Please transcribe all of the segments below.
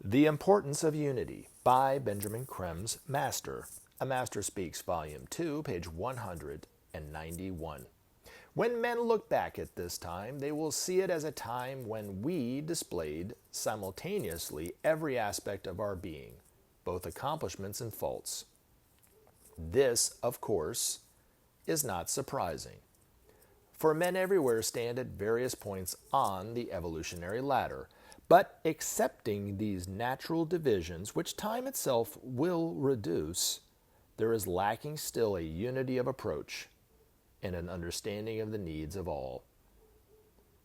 The Importance of Unity by Benjamin Krem's Master. A Master Speaks, Volume 2, page 191. When men look back at this time, they will see it as a time when we displayed simultaneously every aspect of our being, both accomplishments and faults. This, of course, is not surprising, for men everywhere stand at various points on the evolutionary ladder. But accepting these natural divisions, which time itself will reduce, there is lacking still a unity of approach and an understanding of the needs of all.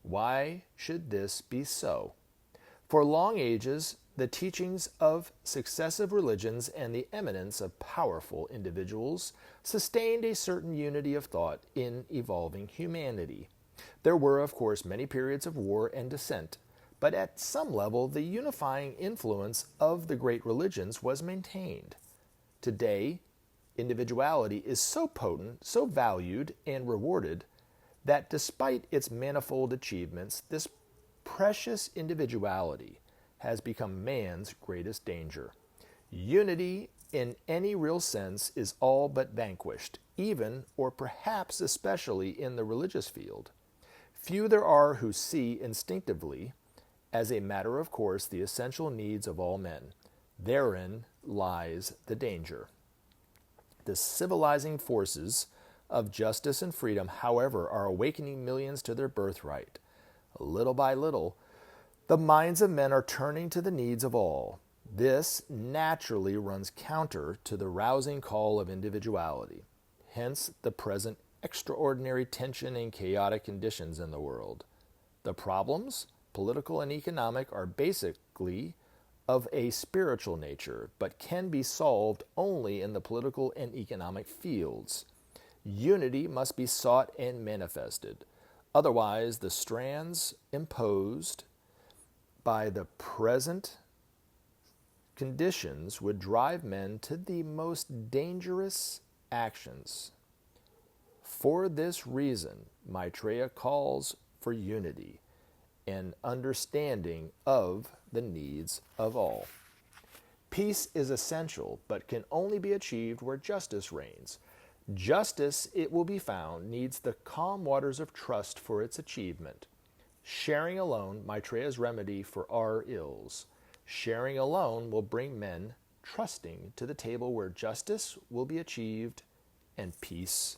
Why should this be so? For long ages, the teachings of successive religions and the eminence of powerful individuals sustained a certain unity of thought in evolving humanity. There were, of course, many periods of war and dissent, but at some level, the unifying influence of the great religions was maintained. Today, individuality is so potent, so valued and rewarded, that despite its manifold achievements, this precious individuality has become man's greatest danger. Unity, in any real sense, is all but vanquished, even, or perhaps especially, in the religious field. Few there are who see instinctively, as a matter of course, the essential needs of all men. Therein lies the danger. The civilizing forces of justice and freedom, however, are awakening millions to their birthright. Little by little, the minds of men are turning to the needs of all. This naturally runs counter to the rousing call of individuality. Hence the present extraordinary tension and chaotic conditions in the world. The problems, political and economic, are basically of a spiritual nature, but can be solved only in the political and economic fields. Unity must be sought and manifested. Otherwise, the strands imposed by the present conditions would drive men to the most dangerous actions. For this reason, Maitreya calls for unity and understanding of the needs of all. Peace is essential, but can only be achieved where justice reigns. Justice, it will be found, needs the calm waters of trust for its achievement. Sharing alone, Maitreya's remedy for our ills. Sharing alone will bring men trusting to the table where justice will be achieved and peace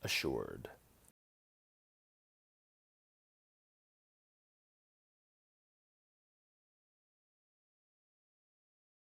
assured.